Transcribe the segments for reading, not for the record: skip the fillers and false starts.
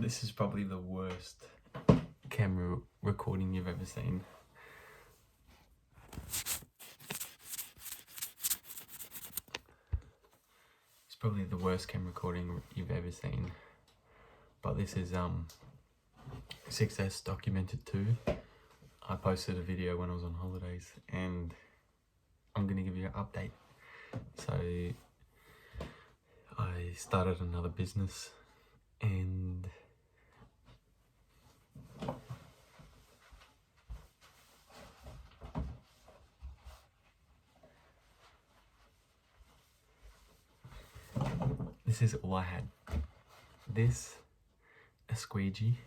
This is probably the worst camera recording you've ever seen. It's probably the worst camera recording you've ever seen. But this is Success Documented 2. I posted a video when I was on holidays and I'm going to give you an update. So I started another business and this is all I had. This, a squeegee,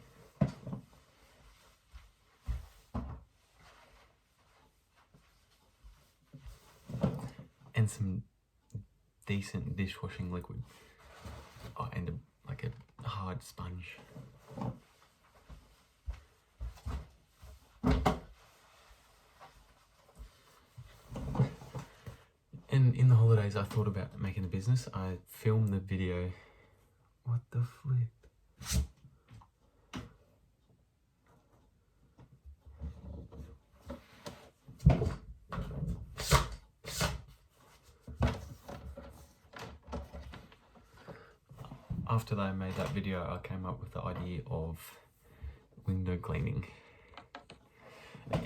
and some decent dishwashing liquid. Oh, and like a hard sponge. And in the holidays, I thought about making a business. I filmed the video. What the flip? After I made that video, I came up with the idea of window cleaning.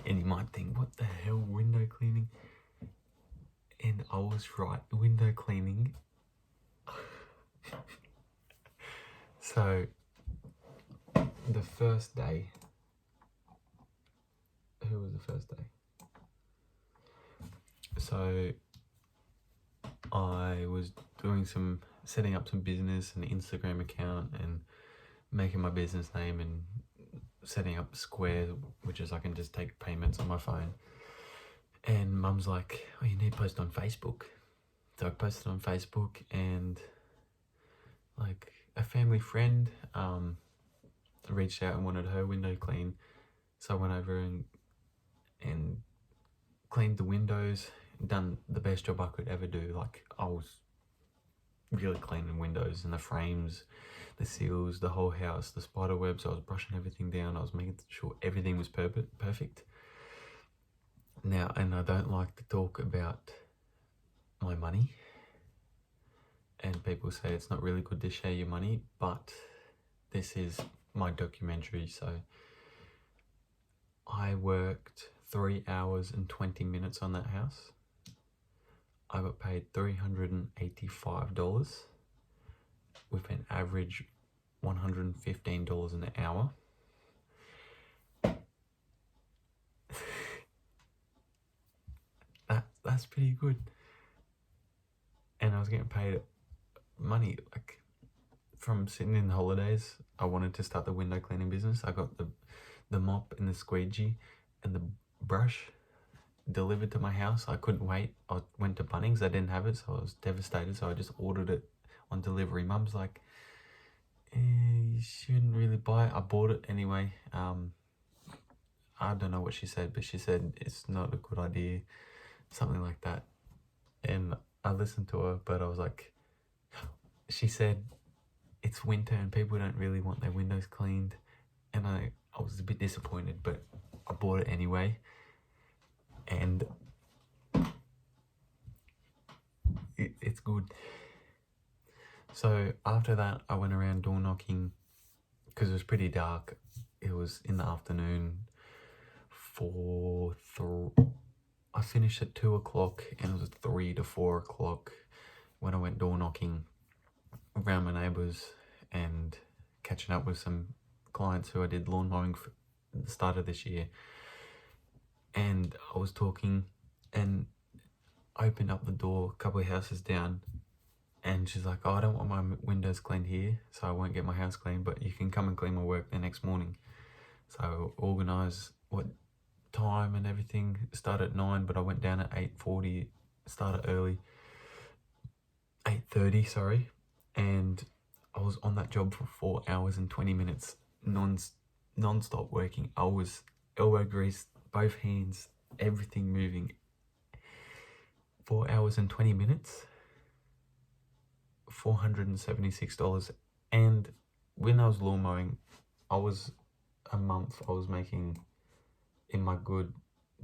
And you might think, what the hell, window cleaning? And I was right, window cleaning. So, the first day, who was the first day? So, I was doing setting up some business, an Instagram account, and making my business name and setting up Square, which is I can just take payments on my phone. And Mum's like, oh, you need to post on Facebook. So I posted on Facebook, and like a family friend reached out and wanted her window clean. So I went over and cleaned the windows, done the best job I could ever do. Like I was really cleaning windows and the frames, the seals, the whole house, the spider webs. I was brushing everything down. I was making sure everything was perfect. Now, and I don't like to talk about my money, and people say it's not really good to share your money, but this is my documentary. So I worked 3 hours and 20 minutes on that house. I got paid $385 with an average $115 an hour. That's pretty good. And I was getting paid money, like from sitting in holidays. I wanted to start the window cleaning business. I got the mop and the squeegee and the brush delivered to my house. I couldn't wait. I went to Bunnings. I didn't have it, so I was devastated. So I just ordered it on delivery. Mum's like, you shouldn't really buy it. I bought it anyway. I don't know what she said, but she said it's not a good idea, something like that. And I listened to her, but I was like, she said it's winter and people don't really want their windows cleaned. And I was a bit disappointed, but I bought it anyway. And it's good. So after that, I went around door knocking because it was pretty dark. It was in the afternoon. I finished at 2 o'clock and it was 3 to 4 o'clock when I went door knocking around my neighbours and catching up with some clients who I did lawn mowing for the start of this year. And I was talking and I opened up the door a couple of houses down, and she's like, oh, I don't want my windows cleaned here, so I won't get my house cleaned, but you can come and clean my work the next morning. So I organised what time and everything. Start at 9, but I went down at 8:40, started early, 8:30, sorry. And I was on that job for 4 hours and 20 minutes, non-stop working. I was elbow grease, both hands, everything moving. 4 hours and 20 minutes, $476. And when I was lawn mowing, I was making, in my good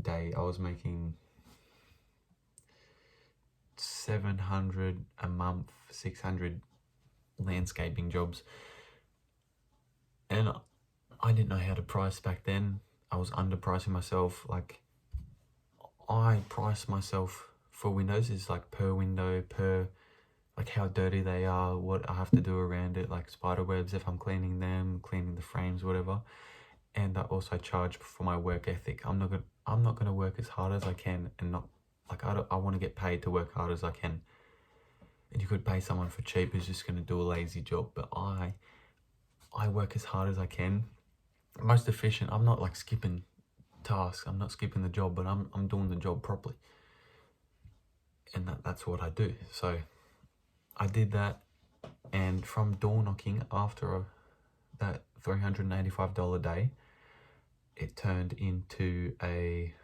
day, I was making 700 a month, 600 landscaping jobs. And I didn't know how to price back then. I was underpricing myself. Like, I price myself for windows is like per window, per like how dirty they are, what I have to do around it, like spider webs if I'm cleaning them, cleaning the frames, whatever. And I also charge for my work ethic. I'm not gonna work as hard as I can, and not like I want to get paid to work hard as I can. And you could pay someone for cheap who's just gonna do a lazy job, but I work as hard as I can, most efficient. I'm not like skipping tasks. I'm not skipping the job, but I'm doing the job properly, and that's what I do. So I did that, and from door knocking after that $385 day, it turned into a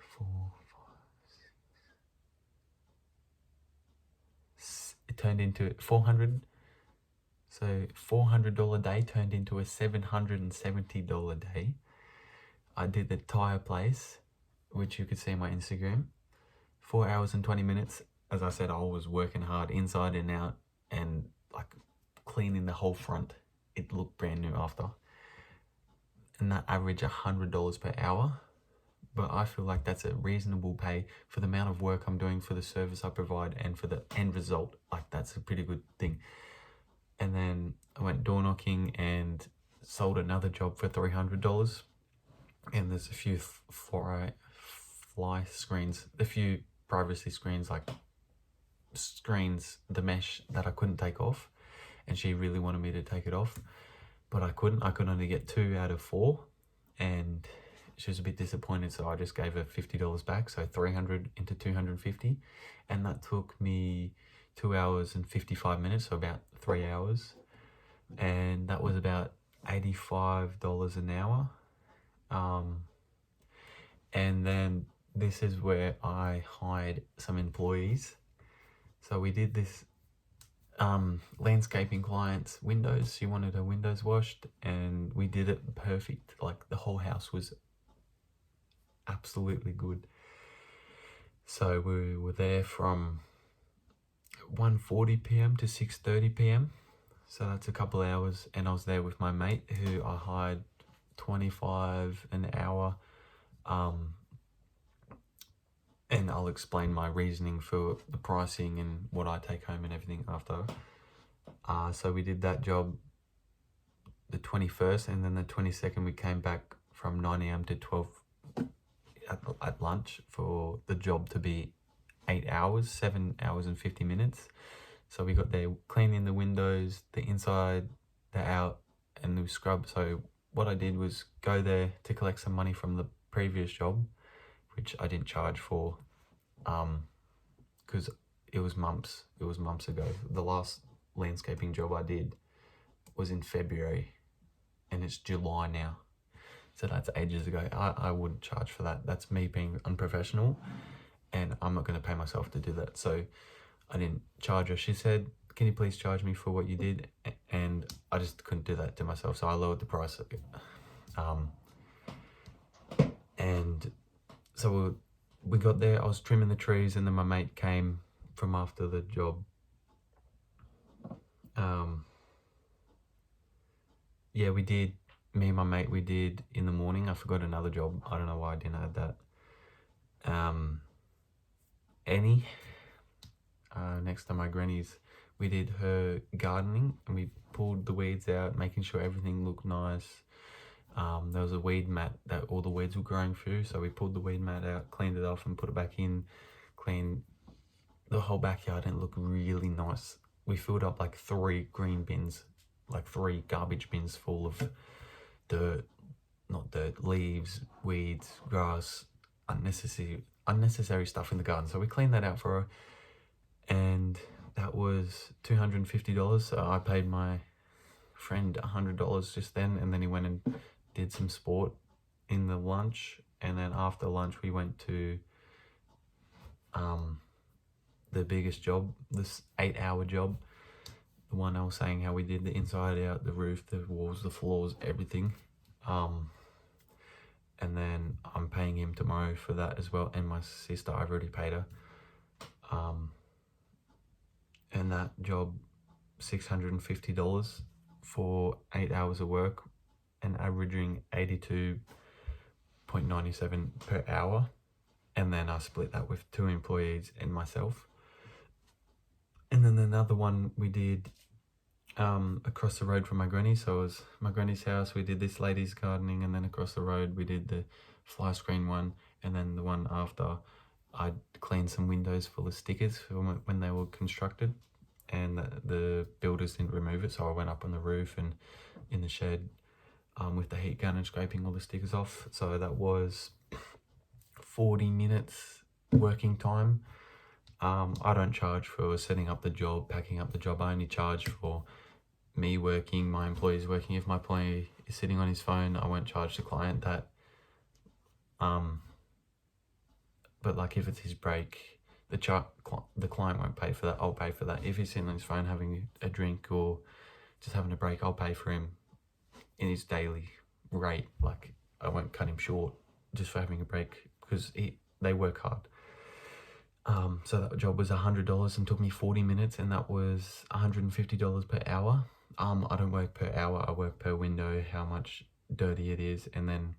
it turned into 400. So $400 day turned into a $770 day. I did the tire place, which you could see on my Instagram. 4 hours and 20 minutes. As I said, I was working hard inside and out, and like cleaning the whole front. It looked brand new after. And that averaged $100 per hour. But I feel like that's a reasonable pay for the amount of work I'm doing, for the service I provide, and for the end result. Like, that's a pretty good thing. And then I went door knocking and sold another job for $300. And there's a few fly screens, a few privacy screens, like screens, the mesh that I couldn't take off. And she really wanted me to take it off, but I couldn't. I could only get 2 out of 4. And she was a bit disappointed, so I just gave her $50 back, so 300 into 250, and that took me 2 hours and 55 minutes, so about 3 hours, and that was about $85 an hour. And then this is where I hired some employees. So we did this landscaping client's windows. She wanted her windows washed, and we did it perfect. Like, the whole house was absolutely good. So we were there from 1:40 p.m. to 6:30 p.m. So that's a couple hours, and I was there with my mate who I hired $25 an hour. And I'll explain my reasoning for the pricing and what I take home and everything after. So we did that job the 21st, and then the 22nd we came back from 9 a.m. to 12 at lunch for the job to be 8 hours, 7 hours and 50 minutes. So we got there cleaning the windows, the inside, the out, and the scrub. So what I did was go there to collect some money from the previous job, which I didn't charge for, because it was months ago. The last landscaping job I did was in February, and it's July now. So that's ages ago. I wouldn't charge for that. That's me being unprofessional, and I'm not going to pay myself to do that. So I didn't charge her. She said, "Can you please charge me for what you did?" And I just couldn't do that to myself, so I lowered the price. And so we got there. I was trimming the trees, and then my mate came from after the job. Yeah, we did. Me and my mate, we did in the morning. I forgot another job. I don't know why I didn't add that. Annie, next to my granny's, we did her gardening, and we pulled the weeds out, making sure everything looked nice. There was a weed mat that all the weeds were growing through, so we pulled the weed mat out, cleaned it off, and put it back in, cleaned the whole backyard, and it looked really nice. We filled up like 3 green bins, like 3 garbage bins full of dirt, not dirt, leaves, weeds, grass, unnecessary stuff in the garden. So we cleaned that out for her, and that was $250. So I paid my friend $100 just then, and then he went and did some sport in the lunch, and then after lunch we went to the biggest job, this 8-hour job, the one I was saying how we did the inside out, the roof, the walls, the floors, everything. And then I'm paying him tomorrow for that as well, and my sister, I've already paid her. And that job, $650 for 8 hours of work and averaging 82.97 per hour. And then I split that with 2 employees and myself. And then another one we did across the road from my granny. So it was my granny's house. We did this lady's gardening, and then across the road we did the fly screen one, and then the one after I cleaned some windows full of stickers when they were constructed, and the builders didn't remove it, so I went up on the roof and in the shed with the heat gun and scraping all the stickers off. So that was 40 minutes working time. I don't charge for setting up the job, packing up the job. I only charge for me working, my employees working. If my employee is sitting on his phone, I won't charge the client that. But like if it's his break, the client won't pay for that. I'll pay for that. If he's sitting on his phone having a drink or just having a break, I'll pay for him in his daily rate. Like I won't cut him short just for having a break, because they work hard. So that job was $100 and took me 40 minutes, and that was $150 per hour. I don't work per hour, I work per window, how much dirty it is. And then,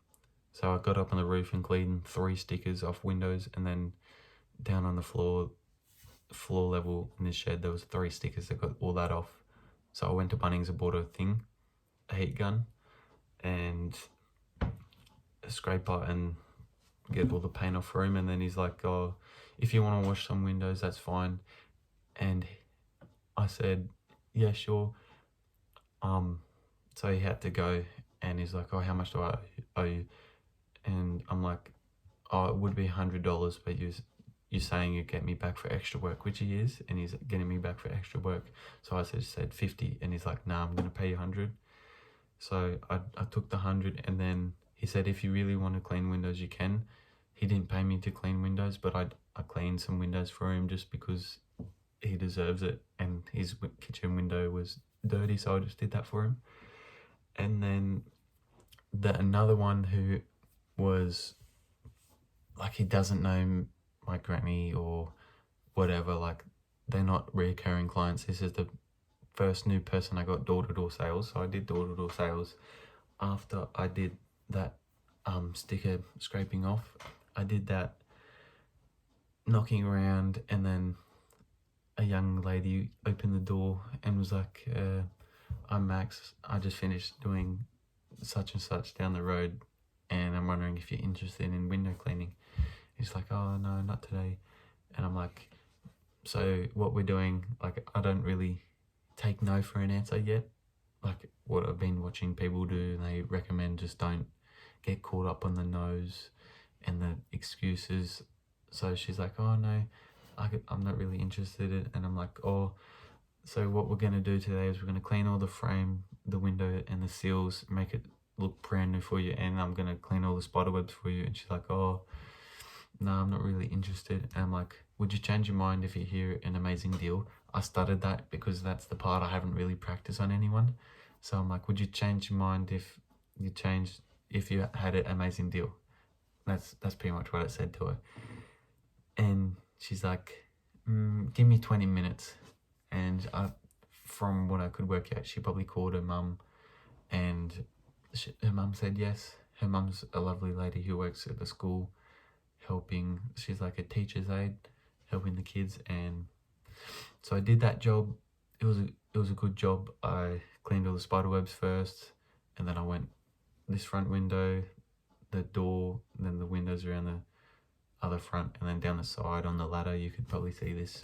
so I got up on the roof and cleaned 3 stickers off windows, and then down on the floor level in this shed, there was 3 stickers that got all that off. So I went to Bunnings and bought a heat gun and a scraper, and get all the paint off for him. And then he's like, oh, if you want to wash some windows, that's fine. And I said, yeah, sure. So he had to go, and he's like, oh, how much do I owe you? And I'm like, oh, it would be $100, but you're saying you get me back for extra work, which he is, and he's getting me back for extra work. So I said 50, and he's like, nah, I'm gonna pay you 100. So I took the 100, and then he said, if you really want to clean windows, you can. He didn't pay me to clean windows, but I cleaned some windows for him just because he deserves it, and his kitchen window was dirty, so I just did that for him. And then another one who was like, he doesn't know my granny or whatever, like they're not recurring clients. This is the first new person I got door-to-door sales. So I did door-to-door sales after I did that sticker scraping off. I did that knocking around, and then a young lady opened the door and was like, I'm Max, I just finished doing such and such down the road, and I'm wondering if you're interested in window cleaning. He's like, oh no, not today. And I'm like, so what we're doing, like I don't really take no for an answer yet. Like what I've been watching people do, they recommend just don't get caught up on the no's and the excuses. So she's like, oh no, I'm not really interested in. And I'm like, oh, so what we're going to do today is we're going to clean all the frame, the window and the seals, make it look brand new for you, and I'm going to clean all the spider webs for you. And she's like, oh no, I'm not really interested. And I'm like, would you change your mind if you hear an amazing deal? I started that because that's the part I haven't really practiced on anyone. So I'm like, would you change your mind if you had an amazing deal? That's pretty much what I said to her. And she's like, give me 20 minutes. And from what I could work out, she probably called her mum, and her mum said yes. Her mum's a lovely lady who works at the school, helping. She's like a teacher's aide, helping the kids. And so I did that job. It was a good job. I cleaned all the spider webs first, and then I went this front window, the door, and then the windows around the other front, and then down the side on the ladder. You could probably see this.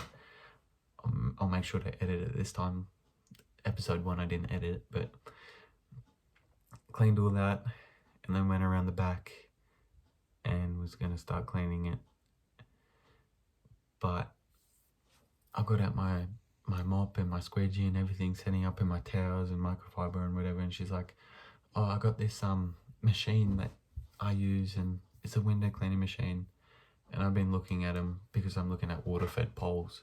I'll make sure to edit it this time. Episode 1 I didn't edit it, but cleaned all that, and then went around the back and was going to start cleaning it. But I got out my mop and my squeegee and everything, setting up in my towels and microfiber and whatever. And she's like, oh, I got this machine that I use, and it's a window cleaning machine. And I've been looking at them because I'm looking at water-fed poles.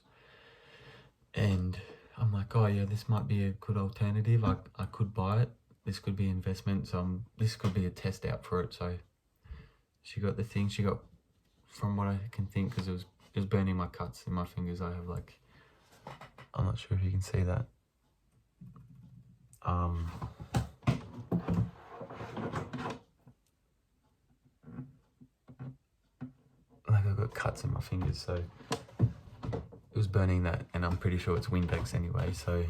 And I'm like, oh yeah, this might be a good alternative. I could buy it. this could be investment. So this could be a test out for it. So she got the thing. She got, from what I can think, because it was burning my cuts in my fingers. I have like, I'm not sure if you can see that. Like I've got cuts in my fingers, so it was burning that, and I'm pretty sure it's Windex anyway. So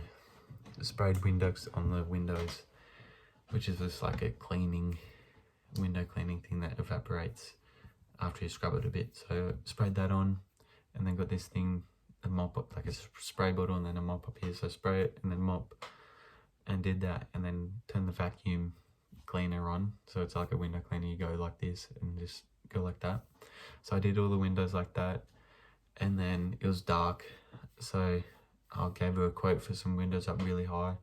I sprayed Windex on the windows, which is just like a window cleaning thing that evaporates after you scrub it a bit. So sprayed that on, and then got this thing, a mop up, like a spray bottle, and then a mop up here. So spray it and then mop, and did that, and then turn the vacuum cleaner on. So it's like a window cleaner. You go like this and just go like that. So I did all the windows like that, and then it was dark. So I gave her a quote for some windows up really high.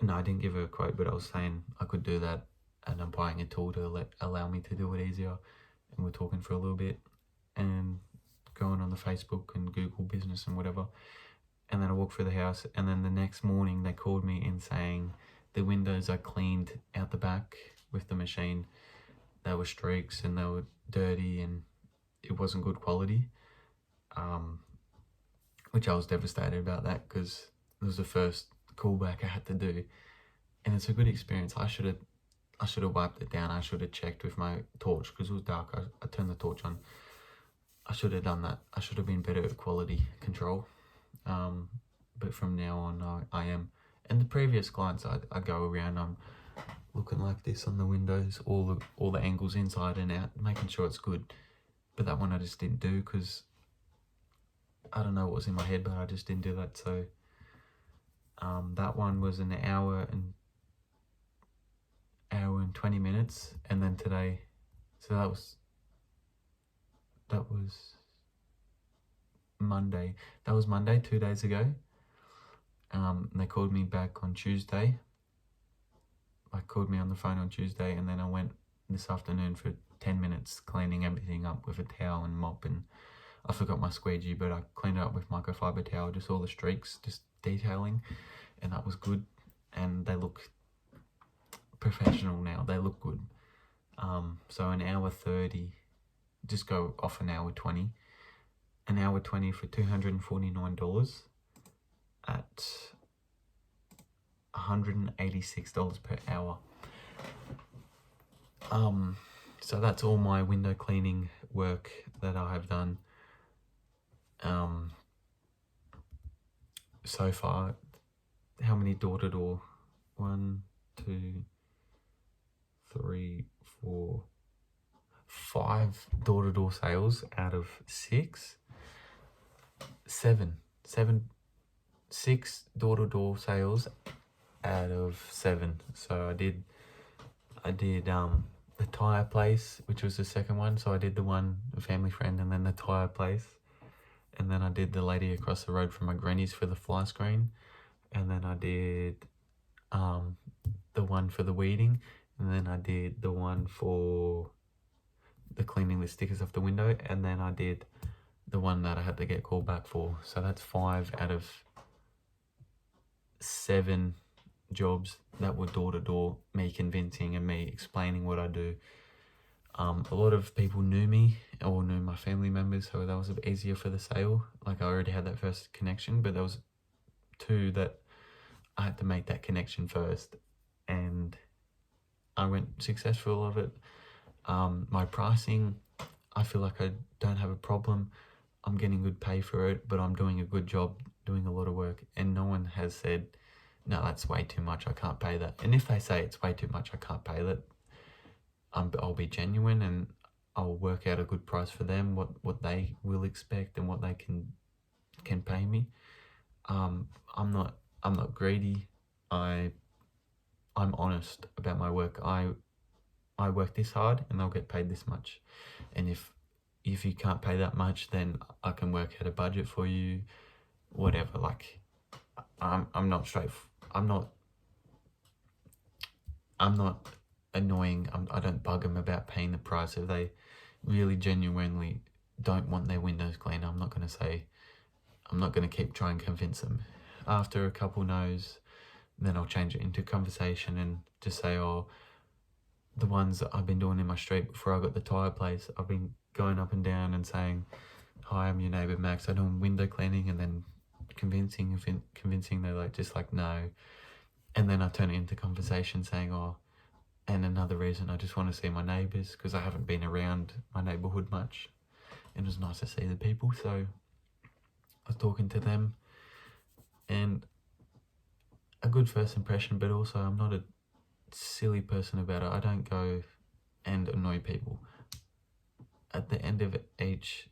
No, I didn't give her a quote, but I was saying I could do that, and I'm buying a tool to allow me to do it easier. And we're talking for a little bit, and going on the Facebook and Google business and whatever. And then I walked through the house, and then the next morning they called me in saying the windows I cleaned out the back with the machine, they were streaks and they were dirty and it wasn't good quality. Which I was devastated about that, because it was the first callback I had to do, and it's a good experience. I should have wiped it down. I should have checked with my torch, because it was dark. I turned the torch on. I should have done that. I should have been better at quality control. But from now on, I am. And the previous clients, I go around, I'm looking like this on the windows, all the angles inside and out, making sure it's good. But that one I just didn't do, because I don't know what was in my head, but I just didn't do that. So that one was an hour and 20 minutes, and then today, so that was Monday. That was Monday, 2 days ago. They called me back on Tuesday. Called me on the phone on Tuesday, and then I went this afternoon for 10 minutes cleaning everything up with a towel and mop, and I forgot my squeegee, but I cleaned it up with microfiber towel, just all the streaks, just detailing, and that was good. And they look professional now. They look good. So an hour 30, just go off an hour 20. An hour 20 for $249 at $186 per hour. So that's all my window cleaning work that I have done so far. How many door-to-door? 1, 2, 3, 4, 5 door-to-door sales out of 6. 6 door-to-door sales out of 7. So I did the tire place, which was the second one. So I did the one, a family friend, and then the tire place, and then I did the lady across the road from my granny's for the fly screen, and then I did the one for the weeding, and then I did the one for the cleaning the stickers off the window, and then I did the one that I had to get called back for. So that's 5 out of 7 jobs that were door-to-door, me convincing and me explaining what I do. A lot of people knew me or knew my family members, so that was a bit easier for the sale. Like I already had that first connection, but there was 2 that I had to make that connection first, and I went successful of it. My pricing, I feel like I don't have a problem. I'm getting good pay for it, but I'm doing a good job, doing a lot of work, and no one has said, no, that's way too much, I can't pay that. And if they say it's way too much, I can't pay that, I'll be genuine and I'll work out a good price for them, what they will expect and what they can pay me. I'm not greedy. I'm honest about my work. I work this hard and I'll get paid this much. And if you can't pay that much, then I can work out a budget for you, whatever. Like I'm not annoying. I don't bug them about paying the price. If they really genuinely don't want their windows clean, I'm not going to keep trying to convince them. After a couple no's, then I'll change it into conversation and just say, oh, the ones that I've been doing in my street before I got the tyre place, I've been going up and down and saying, hi, I'm your neighbour Max, I'm doing window cleaning, and then convincing they're like, just like, no. And then I turn it into conversation saying, oh, and another reason, I just want to see my neighbours because I haven't been around my neighbourhood much. It was nice to see the people, so I was talking to them. And a good first impression, but also I'm not a silly person about it. I don't go and annoy people. At the end of each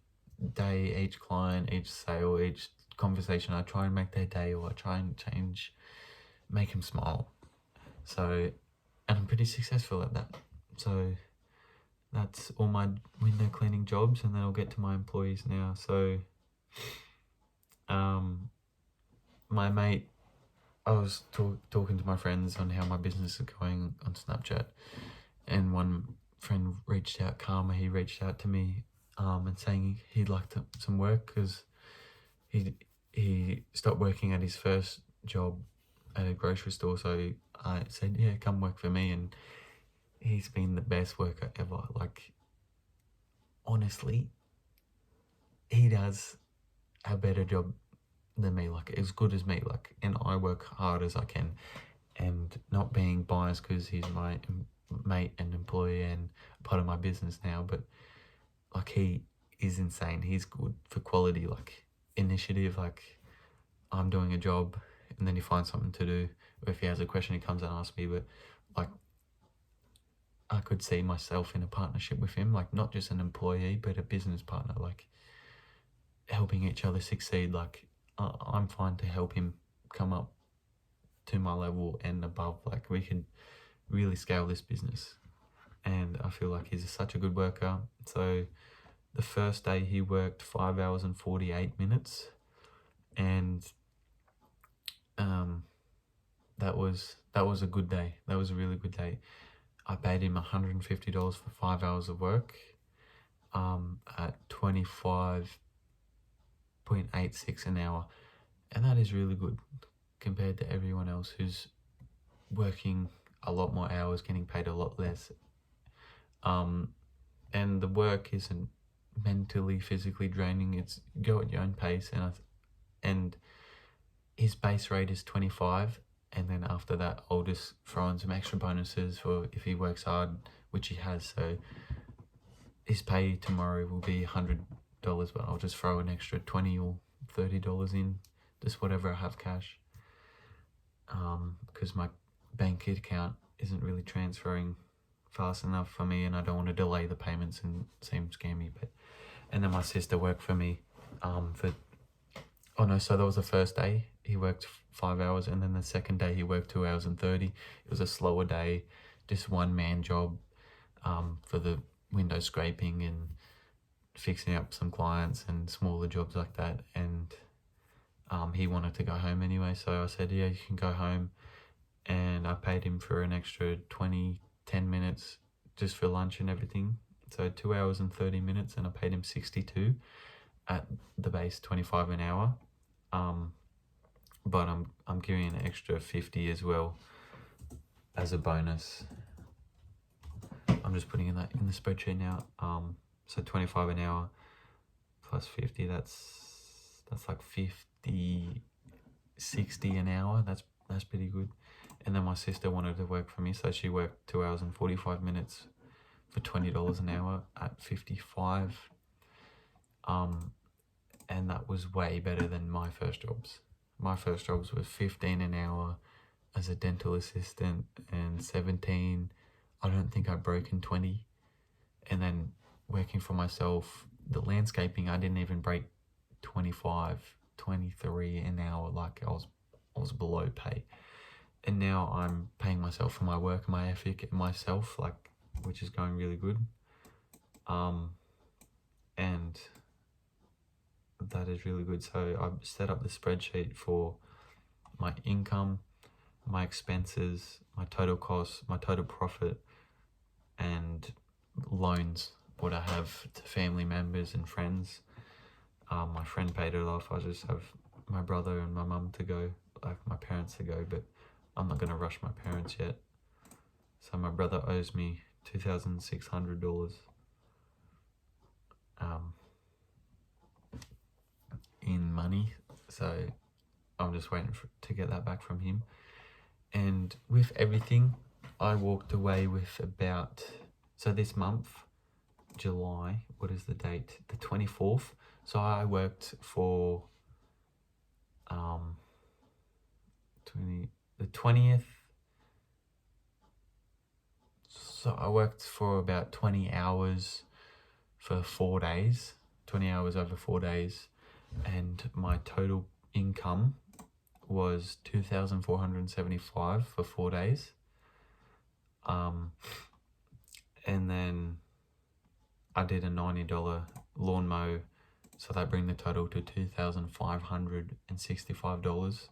day, each client, each sale, each conversation, I try and make their day, or I try and make them smile. So, and I'm pretty successful at that. So that's all my window cleaning jobs, and then I'll get to my employees now. So my mate, I was talking to my friends on how my business is going on Snapchat, and one friend reached out, Karma, he reached out to me and saying he'd like some work because he stopped working at his first job at a grocery store. So I said, yeah, come work for me, and he's been the best worker ever. Like, honestly, he does a better job than me, like as good as me, like, and I work hard as I can, and not being biased because he's my mate and employee and part of my business now, but like, he is insane. He's good for quality, like initiative, like I'm doing a job and then he finds something to do, or if he has a question he comes and asks me. But like, I could see myself in a partnership with him, like not just an employee but a business partner, like helping each other succeed. Like, I'm fine to help him come up to my level and above. Like, we can really scale this business, and I feel like he's such a good worker. So the first day he worked 5 hours and 48 minutes, and that was a good day. That was a really good day. I paid him $150 for 5 hours of work at 25.86 an hour, and that is really good compared to everyone else who's working a lot more hours, getting paid a lot less. And the work isn't mentally, physically draining. It's go at your own pace, and his base rate is 25, and then after that I'll just throw in some extra bonuses for if he works hard, which he has. So his pay tomorrow will be $100, but I'll just throw an extra $20 or $30 in, just whatever I have cash, because my bank account isn't really transferring fast enough for me, and I don't want to delay the payments and seem scammy. But and then my sister worked for me so that was the first day he worked 5 hours, and then the second day he worked 2 hours and 30. It was a slower day, just one man job for the window scraping and fixing up some clients and smaller jobs like that. And he wanted to go home anyway, so I said, yeah, you can go home. And I paid him for an extra 10 minutes just for lunch and everything. So 2 hours and 30 minutes, and I paid him 62 at the base, 25 an hour. But I'm giving an extra 50 as well as a bonus. I'm just putting that in the spreadsheet now. So 25 an hour plus 50, that's like 50, 60 an hour. That's pretty good. And then my sister wanted to work for me, so she worked 2 hours and 45 minutes for $20 an hour at 55. And that was way better than my first jobs. My first jobs were 15 an hour as a dental assistant, and 17. I don't think I broke in 20. And then working for myself, the landscaping, I didn't even break 25, 23 an hour. Like, I was below pay. And now I'm paying myself for my work, my ethic, myself, like, which is going really good. And that is really good. So I've set up the spreadsheet for my income, my expenses, my total costs, my total profit, and loans, what I have to family members and friends. My friend paid it off. I just have my brother and my mum to go, like my parents to go, but I'm not going to rush my parents yet. So my brother owes me $2,600 in money. So I'm just waiting to get that back from him. And with everything, I walked away with about, so this month, July, what is the date? The 24th. So I worked for the 20th. So I worked for about 20 hours for 4 days, 20 hours over 4 days, and my total income was $2,475 for 4 days. And then I did a $90 lawn mow, so that bring the total to $2,565.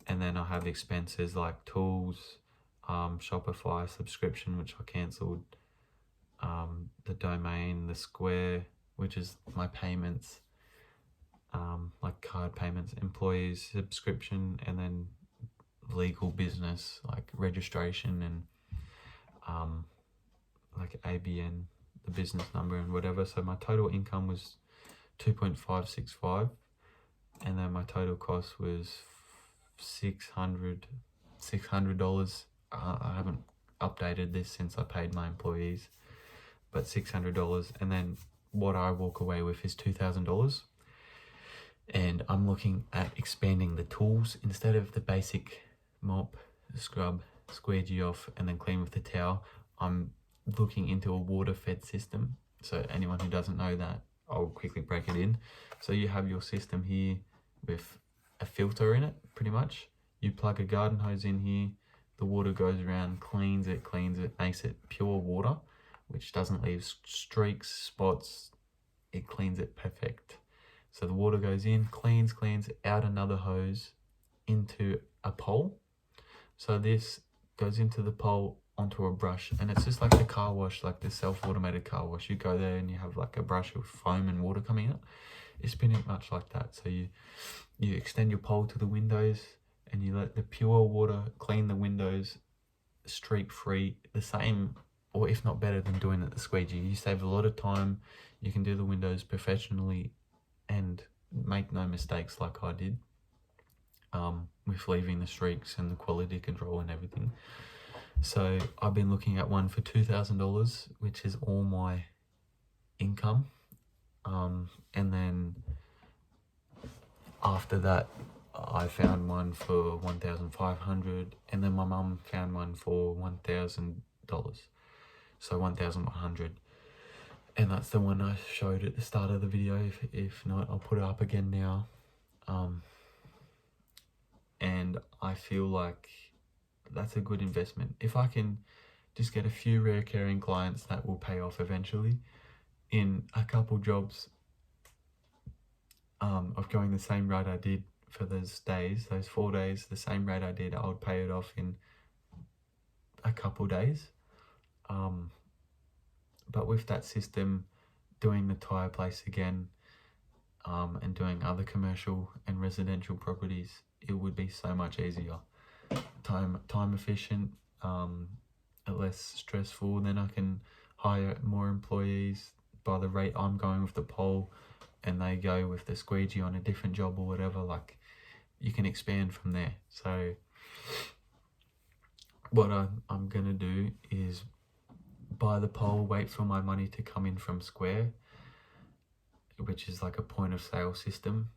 And then I have expenses like tools, Shopify subscription, which I cancelled, the domain, the Square, which is my payments, like card payments, employees subscription, and then legal business like registration and like ABN, the business number and whatever. So my total income was 2.565, and then my total cost was $600. I haven't updated this since I paid my employees, but $600. And then what I walk away with is $2,000. And I'm looking at expanding the tools. Instead of the basic mop, scrub, square G off, and then clean with the towel, I'm looking into a water fed system. So anyone who doesn't know that, I'll quickly break it in. So you have your system here with a filter in it, pretty much. You plug a garden hose in here, the water goes around, cleans it, makes it pure water, which doesn't leave streaks, spots. It cleans it perfect. So the water goes in, cleans, out another hose into a pole. So this goes into the pole onto a brush, and it's just like the car wash, like the self-automated car wash. You go there and you have like a brush with foam and water coming out. It's pretty much like that. So you extend your pole to the windows and you let the pure water clean the windows streak free, the same or if not better than doing it the squeegee. You save a lot of time. You can do the windows professionally and make no mistakes like I did, with leaving the streaks and the quality control and everything. So I've been looking at one for $2,000, which is all my income. And then after that, I found one for $1,500, and then my mum found one for $1,000. So $1,100. And that's the one I showed at the start of the video. If not, I'll put it up again now. And I feel like that's a good investment. If I can just get a few recurring clients, that will pay off eventually. In a couple jobs of going the same rate I did for those 4 days, the same rate I did, I would pay it off in a couple days. But with that system, doing the tyre place again, and doing other commercial and residential properties, it would be so much easier. Time efficient, less stressful. Then I can hire more employees by the rate I'm going with the pole, and they go with the squeegee on a different job or whatever. Like, you can expand from there. So what I'm gonna do is buy the pole, wait for my money to come in from Square, which is like a point of sale system,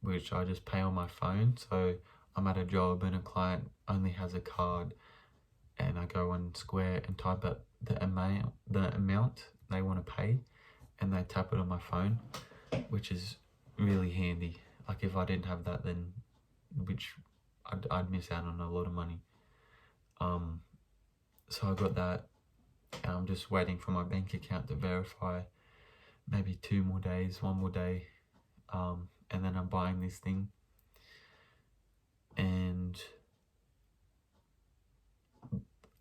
which I just pay on my phone. So I'm at a job and a client only has a card, and I go on Square and type out the amount they want to pay, and they tap it on my phone, which is really handy. Like, if I didn't have that, then I'd miss out on a lot of money. So I got that, and I'm just waiting for my bank account to verify. Maybe 2 more days, 1 more day, and then I'm buying this thing. And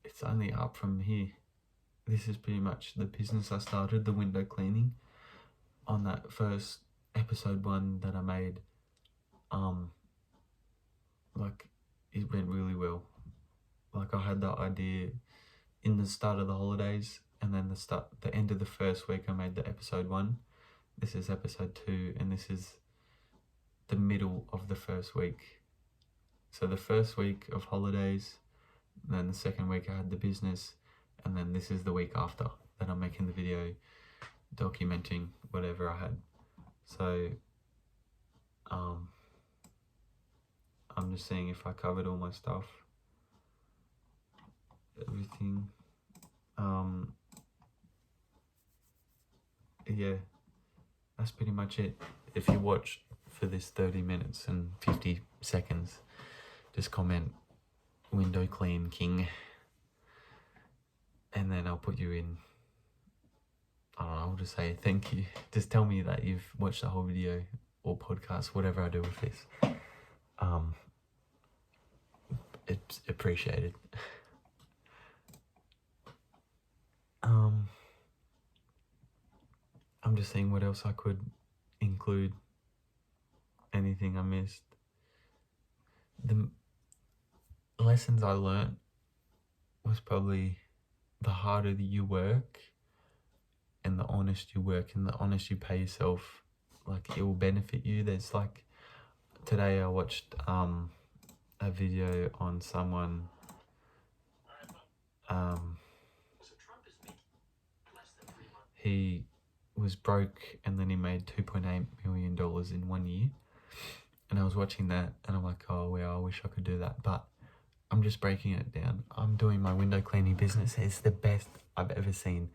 it's only up from here. This is pretty much the business I started, the window cleaning, on that first episode 1 that I made. Like, it went really well. Like, I had that idea in the start of the holidays, and then the end of the first week I made the episode 1. This is episode 2, and this is the middle of the first week. So the first week of holidays, then the second week I had the business, and then this is the week after that I'm making the video documenting whatever I had. So I'm just seeing if I covered all my stuff, everything. Yeah, that's pretty much it. If you watched for this 30 minutes and 50 seconds, just comment window clean king, and then I'll put you in. I don't know, I'll just say thank you. Just tell me that you've watched the whole video or podcast, whatever I do with this. It's appreciated. I'm just seeing what else I could include. Anything I missed. The lessons I learnt was probably the harder you work and the honest you work and the honest you pay yourself, like, it will benefit you. There's like, today I watched a video on someone he was broke and then he made $2.8 million in 1 year, and I was watching that and I'm like, oh wow, I wish I could do that. But I'm just breaking it down. I'm doing my window cleaning business. It's the best I've ever seen,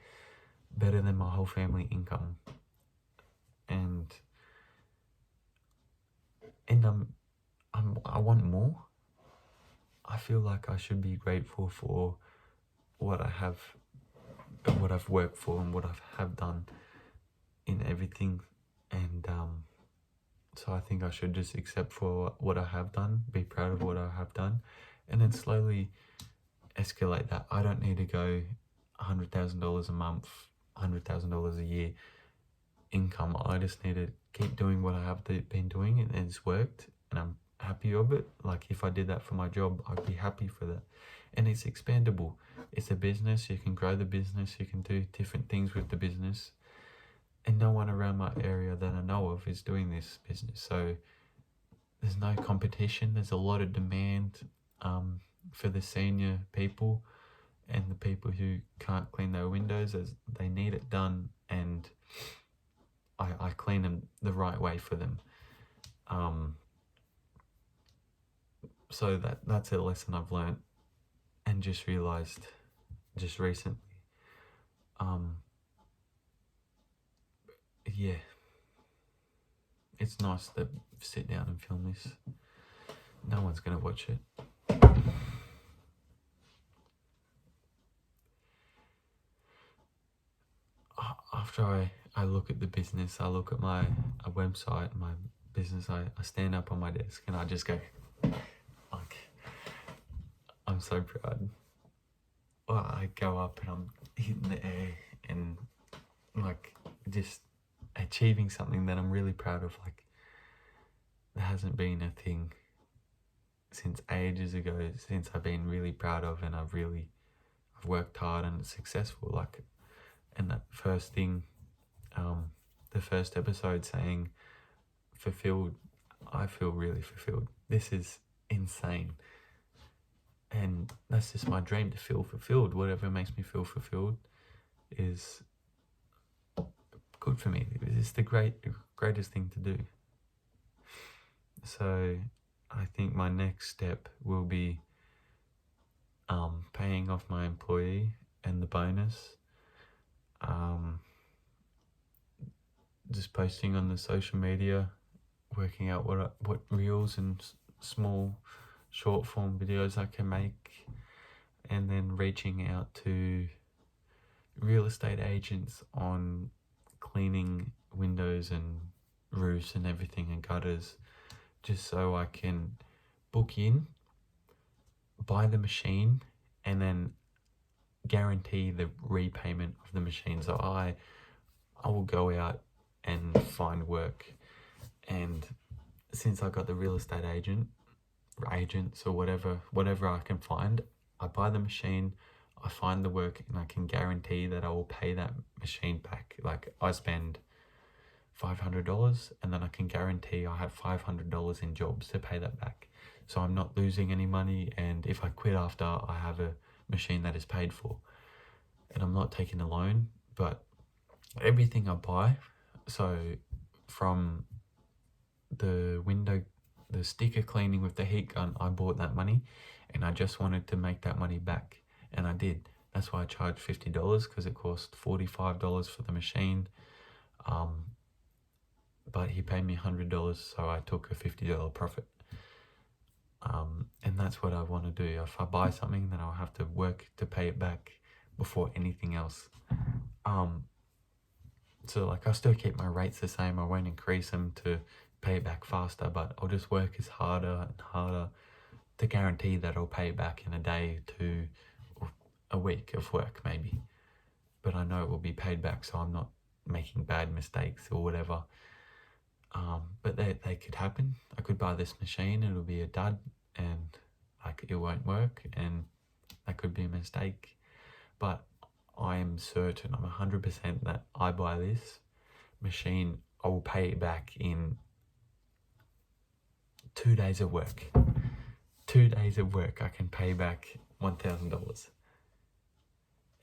better than my whole family income, and I want more. I feel like I should be grateful for what I have, what I've worked for, and what I have done in everything. And so I think I should just accept for what I have done, be proud of what I have done, and then slowly escalate that. I don't need to go $100,000 a month, $100,000 a year income. I just need to keep doing what I have been doing, and it's worked, and I'm happy of it. Like, if I did that for my job, I'd be happy for that. And it's expandable. It's a business. You can grow the business. You can do different things with the business. And no one around my area that I know of is doing this business. So there's no competition. There's a lot of demand for the senior people and the people who can't clean their windows, as they need it done, and I clean them the right way for them. So that's a lesson I've learned and just realized just recently. Yeah, it's nice to sit down and film this. No one's gonna watch it. After I look at the business, I look at my website, my business, I stand up on my desk and I just go, like, I'm so proud. Well, I go up and I'm hitting the air and, like, just achieving something that I'm really proud of. Like, there hasn't been a thing since ages ago since I've been really proud of, and I've worked hard and it's successful. Like, and that first thing, the first episode saying fulfilled, I feel really fulfilled. This is insane. And that's just my dream, to feel fulfilled. Whatever makes me feel fulfilled is good for me. It's the greatest thing to do. So I think my next step will be paying off my employee and the bonus. Just posting on the social media, working out what reels and small short form videos I can make, and then reaching out to real estate agents on cleaning windows and roofs and everything and gutters, just so I can book in, buy the machine, and then guarantee the repayment of the machine. So I will go out and find work, and since I got the real estate agent, agents or whatever I can find. I buy the machine, I find the work, and I can guarantee that I will pay that machine back. Like I spend $500 and then I can guarantee I have $500 in jobs to pay that back. So I'm not losing any money, and if I quit after, I have a machine that is paid for. And I'm not taking a loan, but everything I buy, so from the sticker cleaning with the heat gun, I bought that money, and I just wanted to make that money back, and I did. That's why I charged $50, because it cost $45 for the machine. But he paid me $100, so I took a $50 profit. And that's what I want to do. If I buy something, then I'll have to work to pay it back before anything else. So like, I'll still keep my rates the same. I won't increase them to pay it back faster, but I'll just work as harder and harder to guarantee that I'll pay it back in a day, 2, or a week of work maybe. But I know it will be paid back, so I'm not making bad mistakes or whatever. But they could happen. I could buy this machine, it'll be a dud, and like it won't work, and that could be a mistake. But I am certain, I'm 100% that I buy this machine, I will pay it back in 2 days of work. 2 days of work, I can pay back $1,000.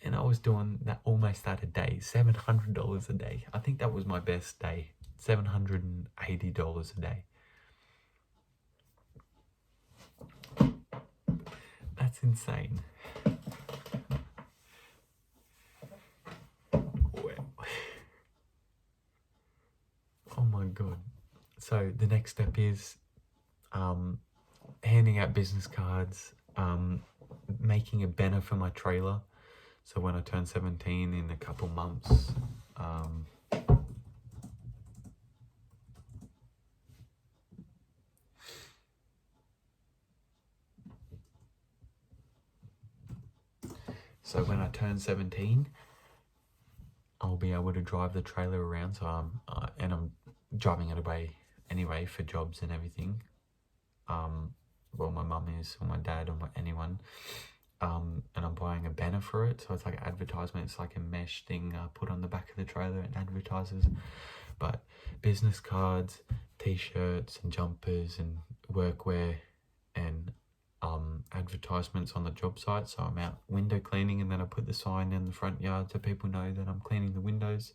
And I was doing that almost that a day, $700 a day. I think that was my best day, $780 a day. That's insane. Oh my god. So the next step is handing out business cards, making a banner for my trailer. So when I turn 17 in a couple months, so when I turn 17, I'll be able to drive the trailer around. So I'm driving it away anyway for jobs and everything. Well, my mum is, or my dad, or anyone. And I'm buying a banner for it, so it's like an advertisement. It's like a mesh thing put on the back of the trailer and advertises. But business cards, t-shirts and jumpers and workwear and advertisements on the job site. So I'm out window cleaning, and then I put the sign in the front yard so people know that I'm cleaning the windows.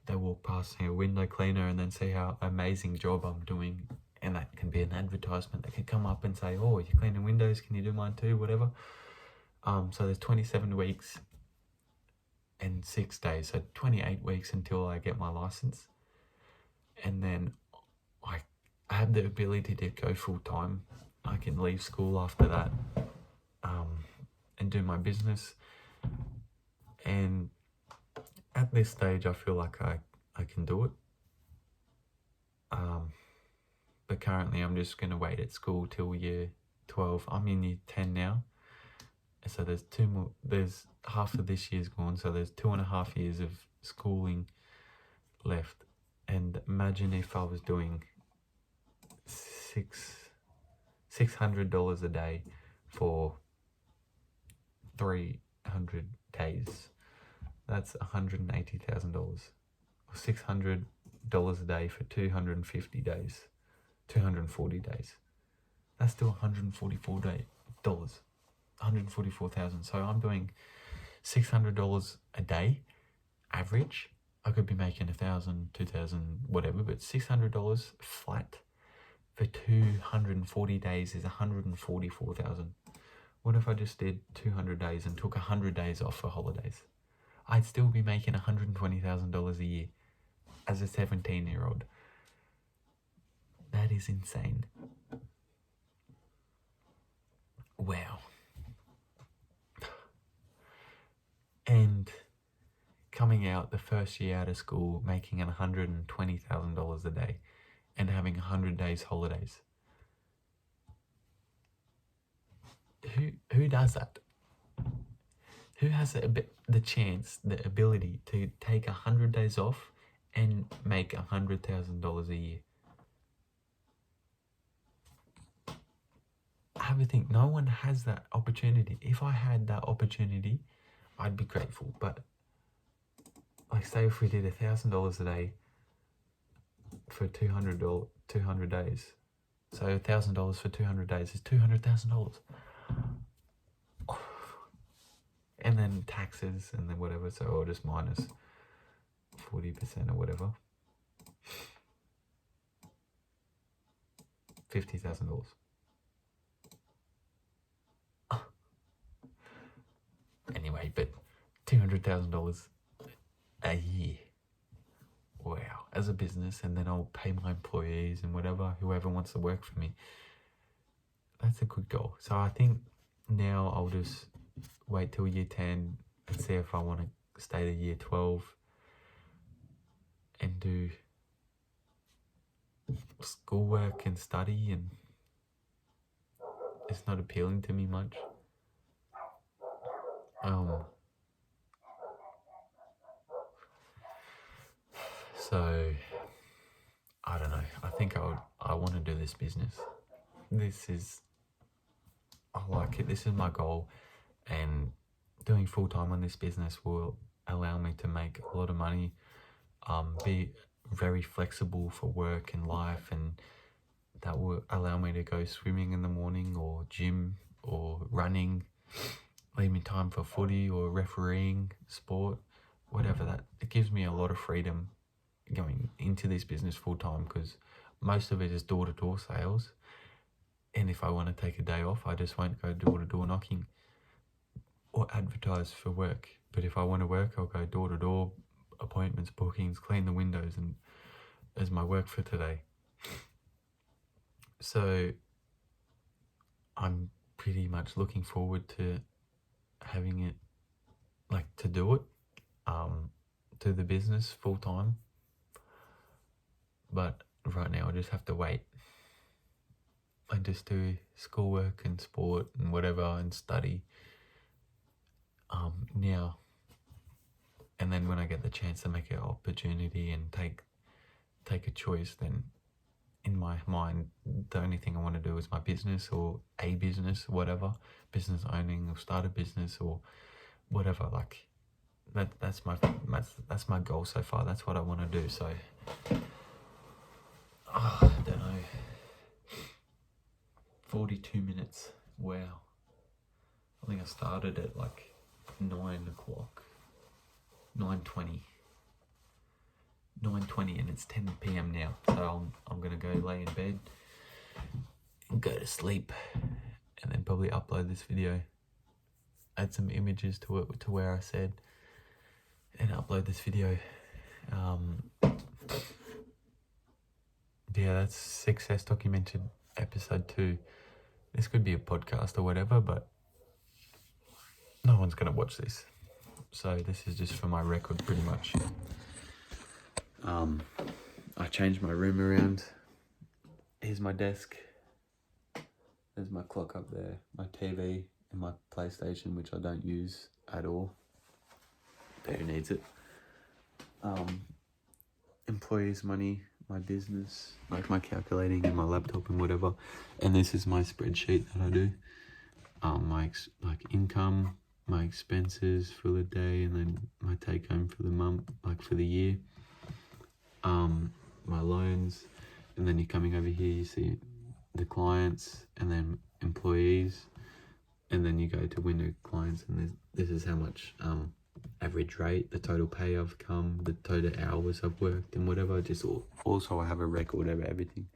They walk past a window cleaner and then see how amazing job I'm doing, and that can be an advertisement. They can come up and say, oh, you're cleaning windows, can you do mine too, whatever. So there's 27 weeks and 6 days, so 28 weeks until I get my license. And then I have the ability to go full time. I can leave school after that and do my business. And at this stage, I feel like I can do it. But currently, I'm just going to wait at school till year 12. I'm in year 10 now. So there's 2 more, there's half of this year's gone, so there's 2.5 years of schooling left. And imagine if I was doing $600 a day for 300 days. That's $180,000. Or $600 a day for 250 days, 240 days. That's still $144. 144,000. So I'm doing $600 a day average. I could be making 1,000, 2,000, whatever, but $600 flat for 240 days is 144,000. What if I just did 200 days and took 100 days off for holidays? I'd still be making $120,000 a year as a 17-year-old. That is insane. Wow. And coming out the first year out of school, making $120,000 a day and having 100 days holidays. Who does that? Who has the chance, the ability to take 100 days off and make $100,000 a year? have a think. No one has that opportunity. If I had that opportunity, I'd be grateful. But like, say if we did $1,000 a day for 200 days. So $1,000 for 200 days is $200,000. And then taxes and then whatever. So I'll just minus 40% or whatever. $50,000. Anyway, but $200,000 a year. Wow, as a business, and then I'll pay my employees and whoever wants to work for me. That's a good goal. So I think now I'll just wait till year 10 and see if I want to stay to year 12 and do schoolwork and study, and it's not appealing to me much. So I don't know. I think I want to do this business. I like it. This is my goal, and doing full time on this business will allow me to make a lot of money, be very flexible for work and life, and that will allow me to go swimming in the morning or gym or running, leave me time for footy or refereeing, sport, whatever. That it gives me a lot of freedom going into this business full time, because most of it is door-to-door sales, and if I want to take a day off, I just won't go door-to-door knocking or advertise for work. But if I want to work, I'll go door-to-door, appointments, bookings, clean the windows, and as my work for today. So I'm pretty much looking forward to having it, like, to do it, to the business full time. But right now I just have to wait. I just do schoolwork and sport and whatever and study now. And then when I get the chance to make an opportunity and take a choice, then in my mind, the only thing I want to do is my business or a business, whatever, business owning or start a business or whatever. Like that's my goal so far. That's what I want to do. So I don't know. 42 minutes. Wow. I think I started at like 9 o'clock. 9:20 and it's 10 p.m. now, so I'm gonna go lay in bed and go to sleep, and then probably upload this video, add some images to it, to where I said, and upload this video. Yeah, that's Success Documented episode 2. This could be a podcast or whatever, but no one's gonna watch this, so this is just for my record pretty much. I changed my room around. Here's my desk. There's my clock up there, my TV, and my PlayStation, which I don't use at all. But who needs it? Employees' money, my business, like my calculating and my laptop and whatever. And this is my spreadsheet that I do. My income, my expenses for the day, and then my take home for the month, like for the year. My loans, and then you're coming over here, you see the clients, and then employees, and then you go to window clients, and this is how much average rate, the total pay I've come, the total hours I've worked, and whatever. Just also I have a record of everything.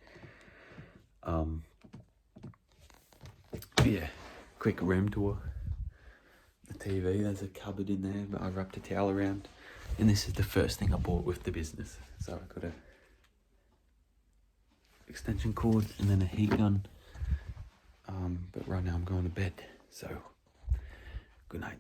Yeah, quick room tour. The TV, there's a cupboard in there, but I wrapped a towel around. And this is the first thing I bought with the business. So I got a extension cord and then a heat gun. But right now I'm going to bed. So good night.